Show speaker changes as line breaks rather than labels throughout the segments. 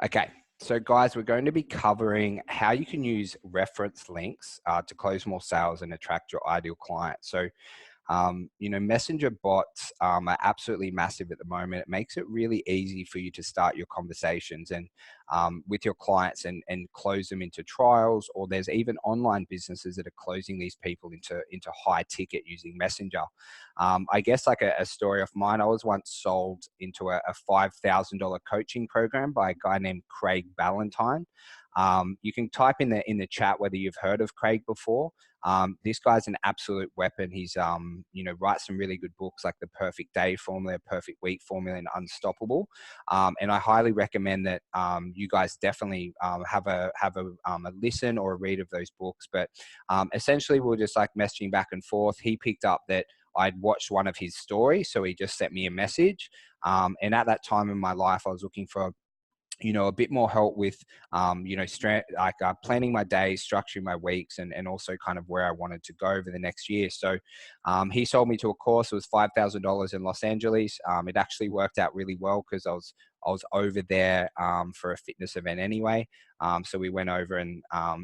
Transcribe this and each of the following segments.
Okay, so guys, we're going to be covering how you can use reference links to close more sales and attract your ideal client. So messenger bots are absolutely massive at the moment. It makes it really easy for you to start your conversations and with your clients and close them into trials, or there's even online businesses that are closing these people into high ticket using messenger. I guess like a story of mine, I was once sold into a $5,000 coaching program by a guy named Craig Ballantyne. You can type in the chat whether you've heard of Craig before. This guy's an absolute weapon. He's, writes some really good books like The Perfect Day Formula, Perfect Week Formula, and Unstoppable. And I highly recommend that you guys definitely have a listen or a read of those books. But essentially, we're just like messaging back and forth. He picked up that I'd watched one of his stories, so he just sent me a message. And at that time in my life, I was looking for a bit more help with, planning my days, structuring my weeks, and also kind of where I wanted to go over the next year. So he sold me to a course. It was $5,000 in Los Angeles. It actually worked out really well because I was over there for a fitness event anyway. So we went over and,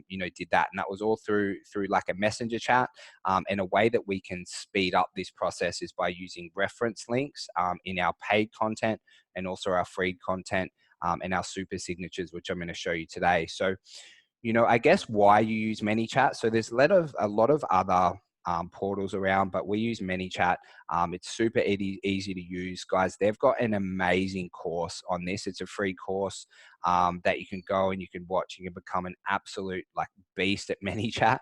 did that. And that was all through like a messenger chat. And a way that we can speed up this process is by using reference links in our paid content and also our free content. And our super signatures, which I'm going to show you today. So, I guess why you use Manychat. So there's a lot of other portals around, but we use Manychat. It's super easy to use, guys. They've got an amazing course on this. It's a free course that you can go and you can watch. You can become an absolute like beast at Manychat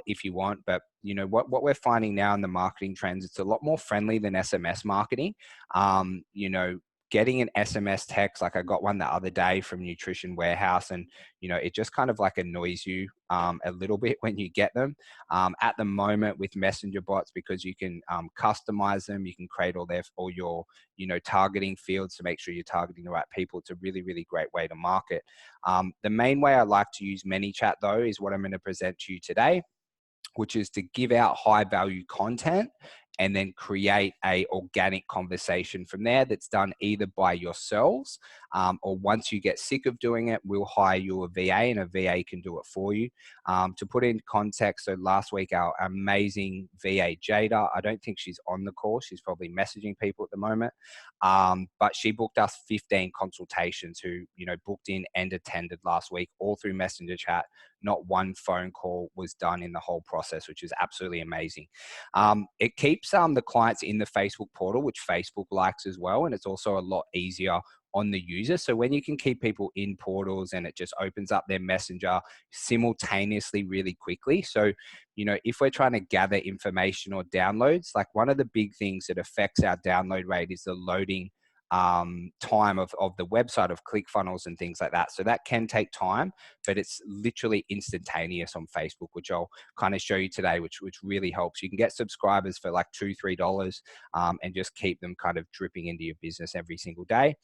if you want. But what we're finding now in the marketing trends, it's a lot more friendly than SMS marketing. Getting an SMS text, like I got one the other day from Nutrition Warehouse, and it just kind of like annoys you a little bit when you get them. At the moment with messenger bots, because you can customize them, you can create all your targeting fields to make sure you're targeting the right people. It's a really, really great way to market. The main way I like to use Manychat though is what I'm going to present to you today, which is to give out high value content and then create a organic conversation from there that's done either by yourselves or once you get sick of doing it, we'll hire you a VA and a VA can do it for you. To put in context, so last week our amazing VA Jada, I don't think she's on the call. She's probably messaging people at the moment. But she booked us 15 consultations who, booked in and attended last week, all through messenger chat. Not one phone call was done in the whole process, which is absolutely amazing. It keeps the clients in the Facebook portal, which Facebook likes as well. And it's also a lot easier on the user. So when you can keep people in portals and it just opens up their messenger simultaneously really quickly. So, if we're trying to gather information or downloads, like one of the big things that affects our download rate is the loading time of the website, of ClickFunnels and things like that. So that can take time, but it's literally instantaneous on Facebook, which I'll kind of show you today, which really helps. You can get subscribers for like $2-3 and just keep them kind of dripping into your business every single day.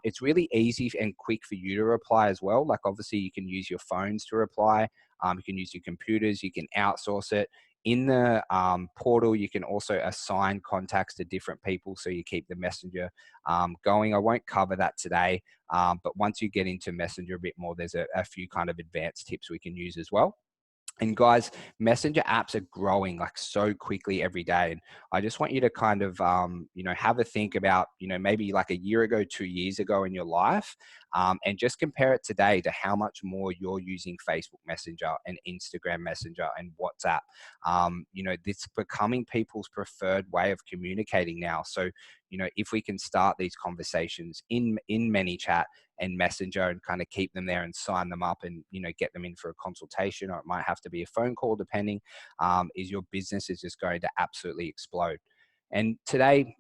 It's really easy and quick for you to reply as well. Like obviously you can use your phones to reply. You can use your computers, you can outsource it. In the portal, you can also assign contacts to different people so you keep the messenger going. I won't cover that today, but once you get into messenger a bit more, there's a few kind of advanced tips we can use as well. And guys, messenger apps are growing like so quickly every day. And I just want you to kind of, have a think about, maybe like a year ago, 2 years ago in your life, and just compare it today to how much more you're using Facebook Messenger and Instagram Messenger and WhatsApp. It's becoming people's preferred way of communicating now. So, if we can start these conversations in Manychat and Messenger and kind of keep them there and sign them up and, get them in for a consultation, or it might have to be a phone call depending, is your business is just going to absolutely explode. And today,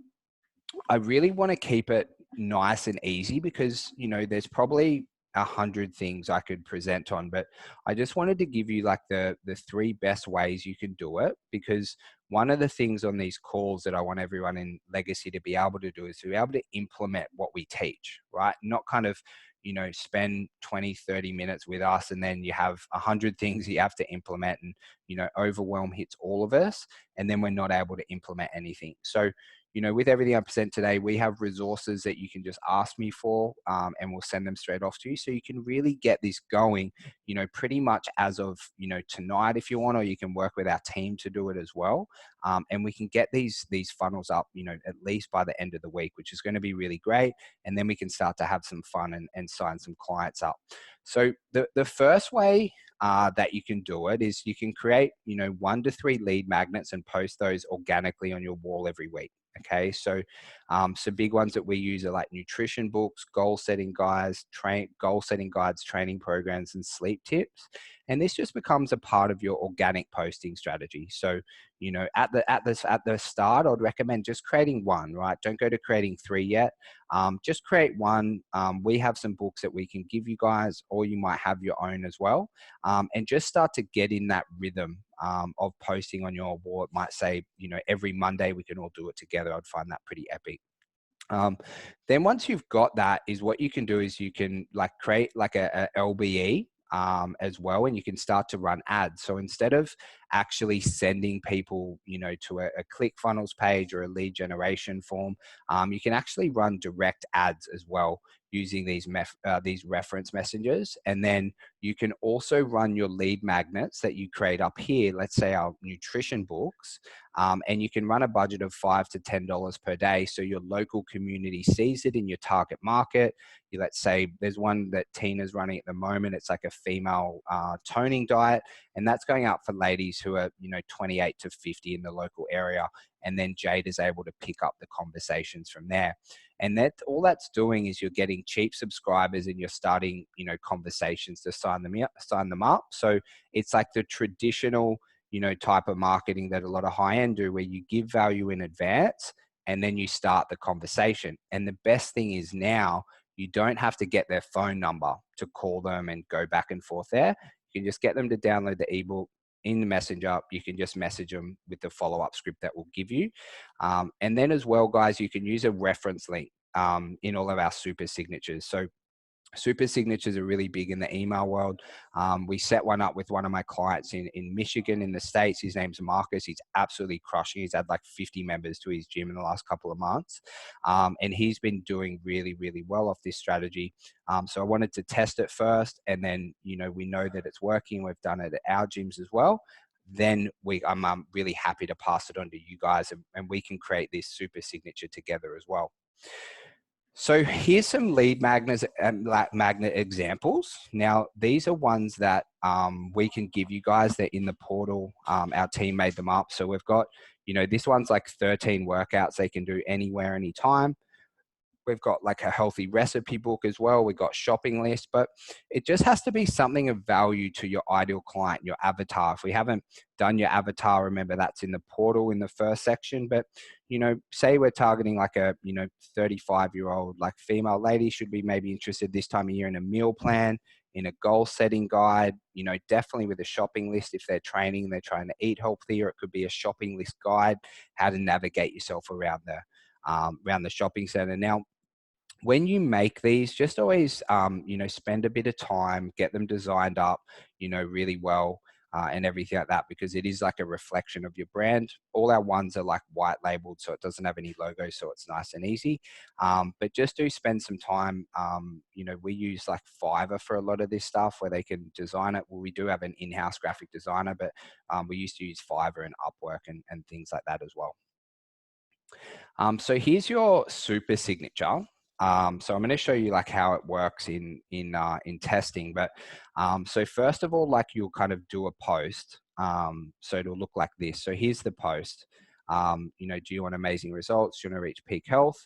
I really want to keep it nice and easy because, there's probably 100 things I could present on, but I just wanted to give you like the 3 best ways you can do it, because one of the things on these calls that I want everyone in Legacy to be able to do is to be able to implement what we teach, right? Not kind of, spend 20-30 minutes with us and then you have 100 things you have to implement and, overwhelm hits all of us and then we're not able to implement anything. So, with everything I present today, we have resources that you can just ask me for, and we'll send them straight off to you. So you can really get this going, pretty much as of, tonight if you want, or you can work with our team to do it as well. And we can get these funnels up, at least by the end of the week, which is going to be really great. And then we can start to have some fun and sign some clients up. So the first way that you can do it is you can create, 1 to 3 lead magnets and post those organically on your wall every week. Okay, so some big ones that we use are like nutrition books, goal setting guides, training programs, and sleep tips. And this just becomes a part of your organic posting strategy. So, at the start, I'd recommend just creating one. Right, don't go to creating 3 yet. Just create one. We have some books that we can give you guys, or you might have your own as well, and just start to get in that rhythm of posting on your wall. It might say, every Monday we can all do it together. I'd find that pretty epic. Then once you've got that, is what you can do is you can create like a LBE as well, and you can start to run ads. So instead of actually sending people, to a ClickFunnels page or a lead generation form, you can actually run direct ads as well using these reference messengers. And then you can also run your lead magnets that you create up here, let's say our nutrition books, and you can run a budget of $5 to $10 per day. So your local community sees it in your target market. Let's say there's one that Tina's running at the moment. It's like a female toning diet, and that's going out for ladies who are, 28 to 50 in the local area. And then Jade is able to pick up the conversations from there. And that all that's doing is you're getting cheap subscribers and you're starting, conversations to sign them up. So it's like the traditional, type of marketing that a lot of high end do, where you give value in advance and then you start the conversation. And the best thing is now you don't have to get their phone number to call them and go back and forth there. You can just get them to download the ebook in the messenger. You can just message them with the follow-up script that we'll give you. And then as well, guys, you can use a reference link in all of our super signatures. So super signatures are really big in the email world. We set one up with one of my clients in Michigan in the States. His name's Marcus. He's absolutely crushing. He's had like 50 members to his gym in the last couple of months. And he's been doing really, really well off this strategy. So I wanted to test it first. And then, we know that it's working. We've done it at our gyms as well. Then I'm really happy to pass it on to you guys, and we can create this super signature together as well. So here's some lead magnets and magnet examples. Now, these are ones that we can give you guys. They're in the portal. Our team made them up. So we've got, this one's like 13 workouts they can do anywhere, anytime. We've got like a healthy recipe book as well. We've got shopping lists, but it just has to be something of value to your ideal client, your avatar. If we haven't done your avatar, remember that's in the portal in the first section. But, say we're targeting like a, 35-year-old, like female lady should be maybe interested this time of year in a meal plan, in a goal setting guide, definitely with a shopping list. If they're training, they're trying to eat healthier, it could be a shopping list guide, how to navigate yourself around the shopping center. Now, when you make these, just always, spend a bit of time, get them designed up, really well, and everything like that, because it is like a reflection of your brand. All our ones are like white labeled, so it doesn't have any logo, so it's nice and easy. But just do spend some time. We use like Fiverr for a lot of this stuff where they can design it. Well, we do have an in-house graphic designer, but we used to use Fiverr and Upwork and things like that as well. So here's your super signature. So I'm going to show you like how it works in testing. But so first of all, like you'll kind of do a post. So it'll look like this. So here's the post. Do you want amazing results? Do you want to reach peak health?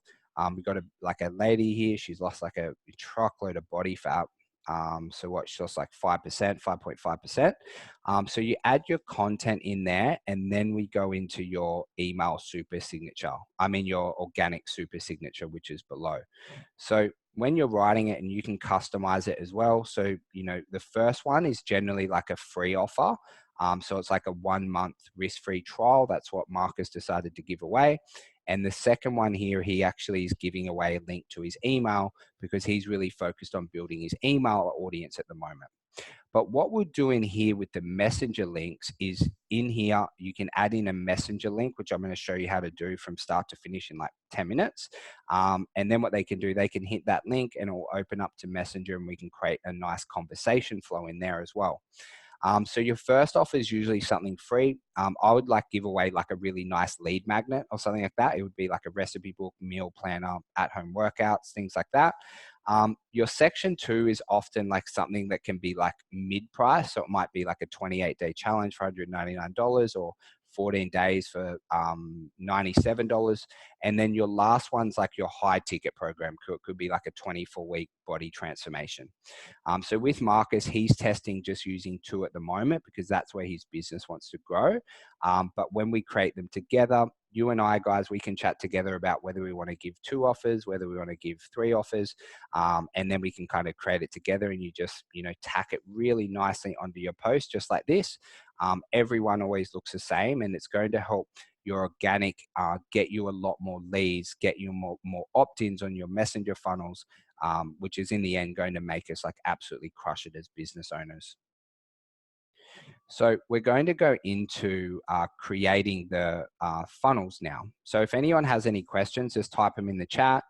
We've got a lady here. She's lost like a truckload of body fat. So what, she lost like 5%, 5.5%. So you add your content in there, and then we go into your email super signature. Your organic super signature, which is below. So when you're writing it, and you can customize it as well. So, the first one is generally like a free offer. So it's like a 1 month risk-free trial. That's what Marcus decided to give away. And the second one here, he actually is giving away a link to his email because he's really focused on building his email audience at the moment. But what we're doing here with the messenger links is in here, you can add in a messenger link, which I'm going to show you how to do from start to finish in like 10 minutes. And then what they can do, they can hit that link and it will open up to messenger and we can create a nice conversation flow in there as well. So your first offer is usually something free. I would like give away like a really nice lead magnet or something like that. It would be like a recipe book, meal planner, at-home workouts, things like that. Your section 2 is often like something that can be like mid-price. So it might be like a 28-day challenge for $199 or 14 days for $97. And then your last one's like your high ticket program. Could be like a 24-week body transformation. So with Marcus, he's testing just using 2 at the moment because that's where his business wants to grow. But when we create them together, you and I, guys, we can chat together about whether we want to give 2 offers, whether we want to give 3 offers, and then we can kind of create it together and you just, tack it really nicely onto your post, just like this. Everyone always looks the same and it's going to help your organic get you a lot more leads, get you more opt-ins on your messenger funnels, which is in the end going to make us like absolutely crush it as business owners. So we're going to go into creating the funnels now. So if anyone has any questions, just type them in the chat.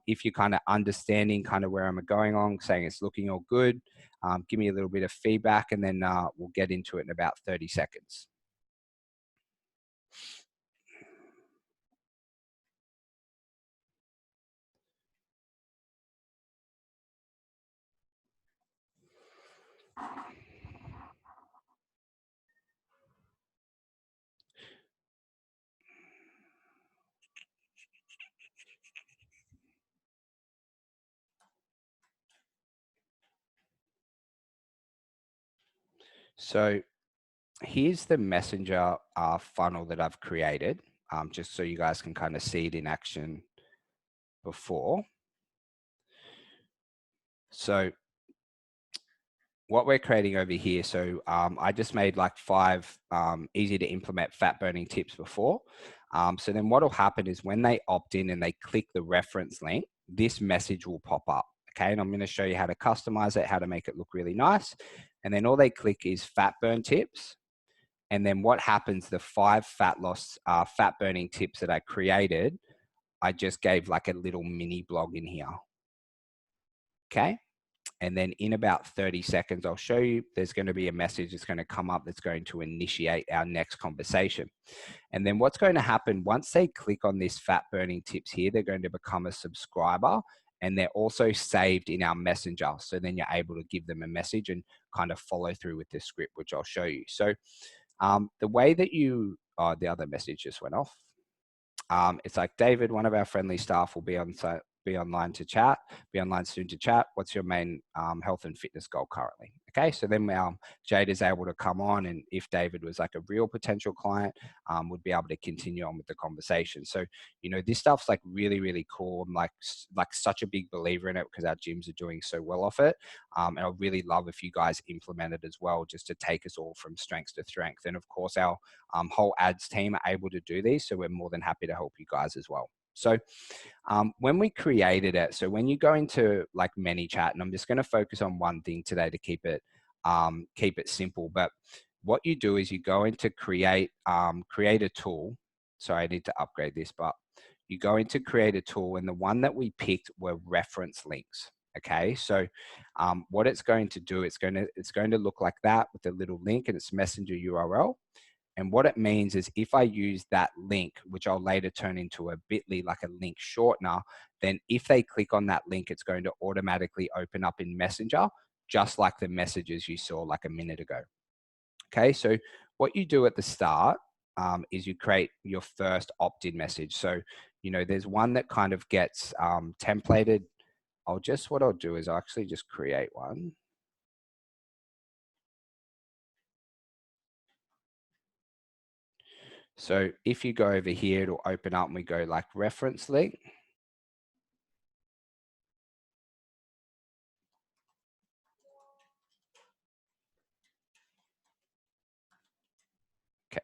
If you're kind of understanding kind of where I'm going on, saying it's looking all good, give me a little bit of feedback and then we'll get into it in about 30 seconds. So here's the messenger funnel that I've created, just so you guys can kind of see it in action before. So what we're creating over here, so I just made like 5 easy to implement fat burning tips before. So then what will happen is when they opt in and they click the reference link, this message will pop up. Okay, and I'm going to show you how to customize it, how to make it look really nice. And then all they click is fat burn tips. And then what happens, the 5 fat loss, fat burning tips that I created, I just gave like a little mini blog in here. Okay. And then in about 30 seconds, I'll show you, there's going to be a message that's going to come up that's going to initiate our next conversation. And then what's going to happen once they click on this fat burning tips here, they're going to become a subscriber and they're also saved in our messenger. So then you're able to give them a message and kind of follow through with the script, which I'll show you. So the way that you, the other message just went off. It's like, David, one of our friendly staff will be on site, be online to chat, be online soon to chat. What's your main health and fitness goal currently? Okay, so then Jade is able to come on, and if David was like a real potential client, would be able to continue on with the conversation. So, this stuff's like really, really cool. I'm like such a big believer in it because our gyms are doing so well off it. And I really love if you guys implement it as well, just to take us all from strength to strength. And of course, our whole ads team are able to do these, so we're more than happy to help you guys as well. So when we created it, so when you go into like Manychat, and I'm just going to focus on one thing today to keep it simple, but what you do is you go into create a tool. Sorry, I need to upgrade this, but you go into create a tool, and the one that we picked were reference links. Okay, so what it's going to do, it's going to look like that with a little link and its messenger URL. And what it means is if I use that link, which I'll later turn into a bit.ly, like a link shortener, then if they click on that link, it's going to automatically open up in Messenger, just like the messages you saw like a minute ago. Okay, so what you do at the start is you create your first opt-in message. So, there's one that kind of gets templated. What I'll do is I'll actually just create one. So if you go over here, it'll open up and we go like reference link. Okay.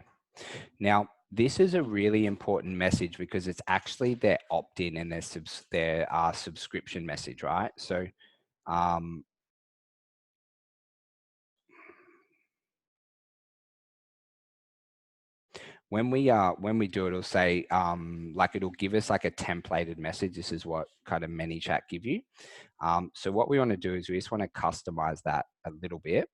Now, This is a really important message because it's actually their opt-in and their subscription message, right? So um, when we do it, it'll say like it'll give us like a templated message. This is what kind of Manychat give you. So what we want to do is we just want to customize that a little bit.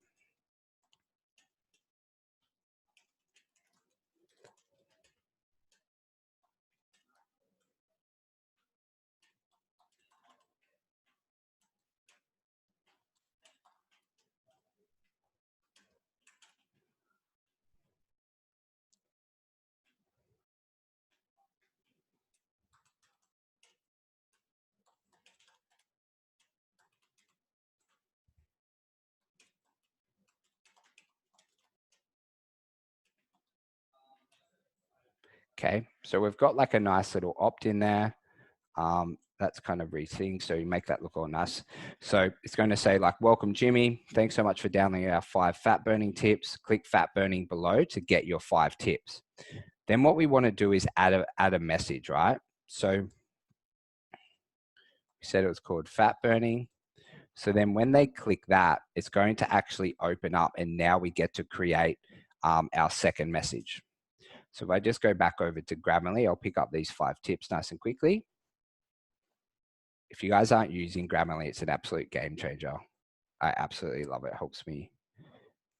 Okay, so we've got like a nice little opt-in there. That's kind of re-thing, so you make that look all nice. So it's going to say like, welcome Jimmy, thanks so much for downloading our 5 fat burning tips. Click fat burning below to get your 5 tips. Then what we want to do is add a message, right? So we said it was called fat burning. So then when they click that, it's going to actually open up, and now we get to create our second message. So if I just go back over to Grammarly, I'll pick up these 5 tips nice and quickly. If you guys aren't using Grammarly, it's an absolute game changer. I absolutely love it. It helps me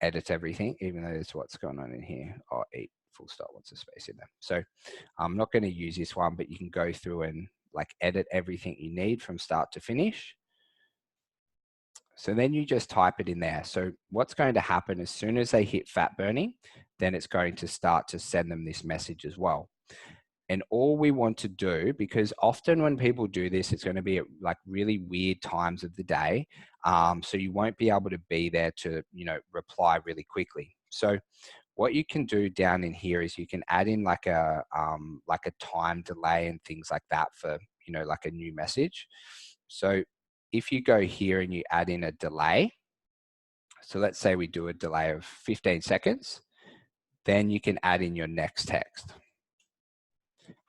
edit everything, even though there's what's going on in here. Oh, eat, full stop, what's the space in there? So I'm not going to use this one, but you can go through and like edit everything you need from start to finish. So then you just type it in there. So what's going to happen as soon as they hit fat burning, then it's going to start to send them this message as well. And all we want to do, because often when people do this, it's going to be at like really weird times of the day. So you won't be able to be there to, reply really quickly. So what you can do down in here is you can add in like a time delay and things like that for, like a new message. So if you go here and you add in a delay, so let's say we do a delay of 15 seconds, then you can add in your next text.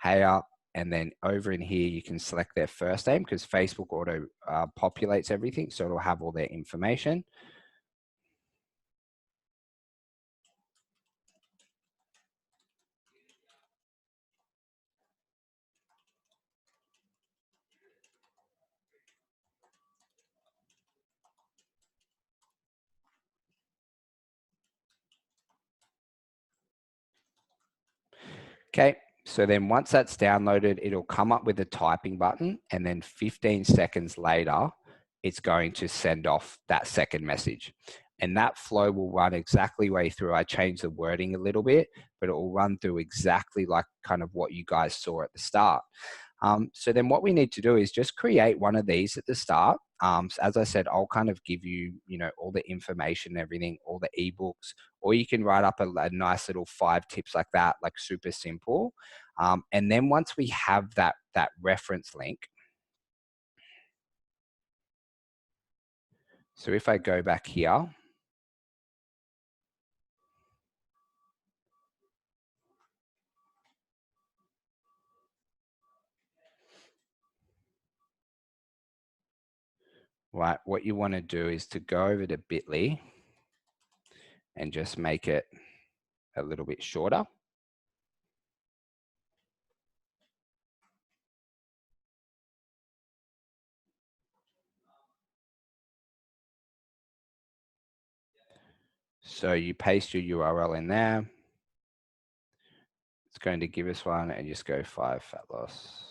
Hey up, and then over in here, you can select their first name because Facebook auto populates everything. So it'll have all their information. Okay, so then once that's downloaded, it'll come up with a typing button, and then 15 seconds later, it's going to send off that second message. And that flow will run exactly way through. I changed the wording a little bit, but it will run through exactly like kind of what you guys saw at the start. So then what we need to do is just create one of these at the start. So as I said, I'll kind of give you, all the information, everything, all the ebooks, or you can write up a nice little 5 tips like that, like super simple. And then once we have that reference link, so if I go back here, right, what you want to do is to go over to Bitly and just make it a little bit shorter. So you paste your URL in there. It's going to give us one, and just go 5 fat loss.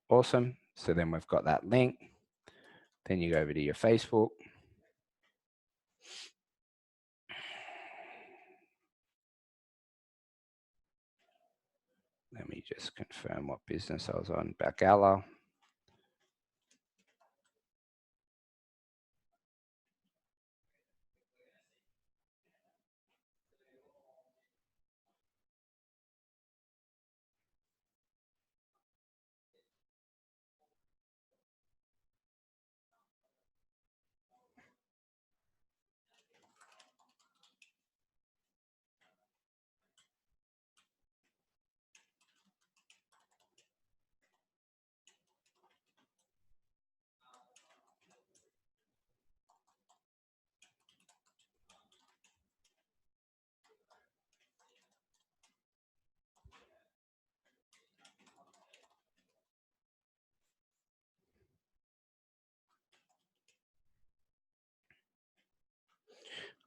Awesome. So then we've got that link. Then you go over to your Facebook. Let me just confirm what business I was on. Bacala.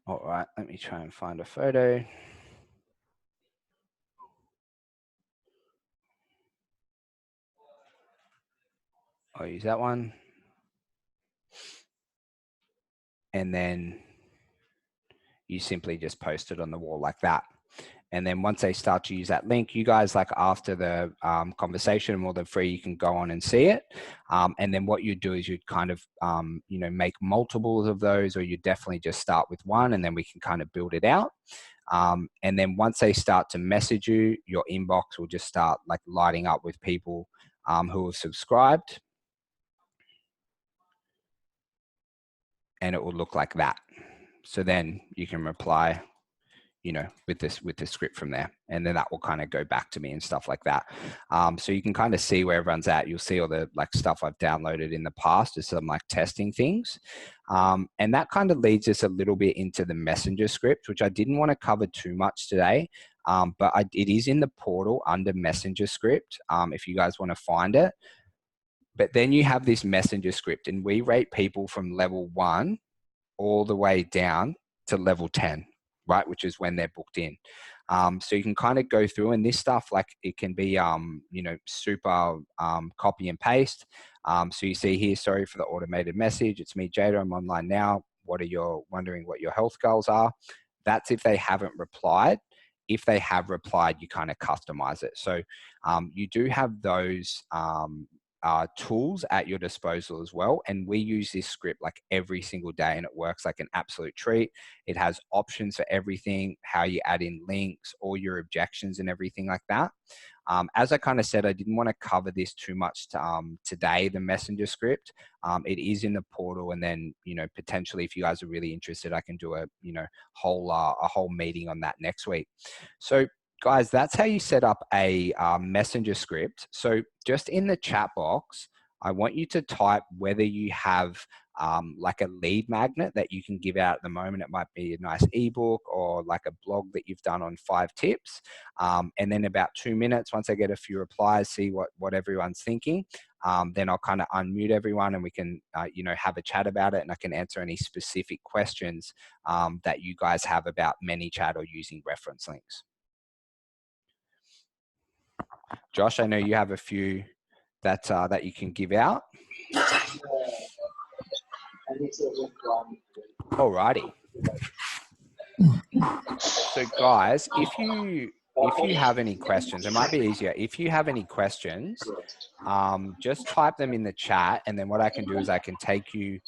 All right, let me try and find a photo. I'll use that one. And then you simply just post it on the wall like that. And then once they start to use that link, you guys, like after the conversation or the free, you can go on and see it. And then what you do is you'd kind of, you know, make multiples of those, or you definitely just start with one, and then we can kind of build it out. And then once they start to message you, your inbox will just start like lighting up with people who have subscribed. And it will look like that. So then you can reply, you know, with the script from there, and then that will kind of go back to me and stuff like that. So you can kind of see where everyone's at. You'll see all the like stuff I've downloaded in the past, just some like testing things. And that kind of leads us a little bit into the messenger script, which I didn't want to cover too much today. But it is in the portal under messenger script, if you guys want to find it. But then you have this messenger script, and we rate people from level 1 all the way down to level 10, right? Which is when they're booked in. So you can kind of go through, and this stuff, like it can be, you know, super copy and paste. So you see here, sorry for the automated message. It's me, Jada. I'm online now. Wondering what your health goals are? That's if they haven't replied. If they have replied, you kind of customize it. So you do have those tools at your disposal as well. And we use this script like every single day, and it works like an absolute treat. It has options for everything, how you add in links, all your objections and everything like that. As I kind of said, I didn't want to cover this too much today, the messenger script. It is in the portal, and then, you know, potentially if you guys are really interested, I can do a whole meeting on that next week. So guys, that's how you set up a messenger script. So just in the chat box, I want you to type whether you have like a lead magnet that you can give out at the moment. It might be a nice ebook or like a blog that you've done on 5 tips. And then about 2 minutes, once I get a few replies, see what everyone's thinking, then I'll kind of unmute everyone, and we can, you know, have a chat about it, and I can answer any specific questions that you guys have about Manychat or using reference links. Josh, I know you have a few that you can give out. Alrighty. So guys, if you have any questions, it might be easier. If you have any questions, just type them in the chat, and then what I can do is I can take you, you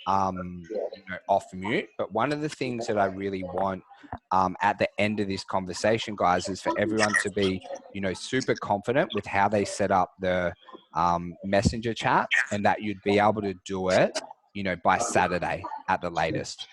know, off mute. But one of the things that I really want at the end of this conversation, guys, is for everyone to be, you know, super confident with how they set up the messenger chats, and that you'd be able to do it, you know, by Saturday at the latest.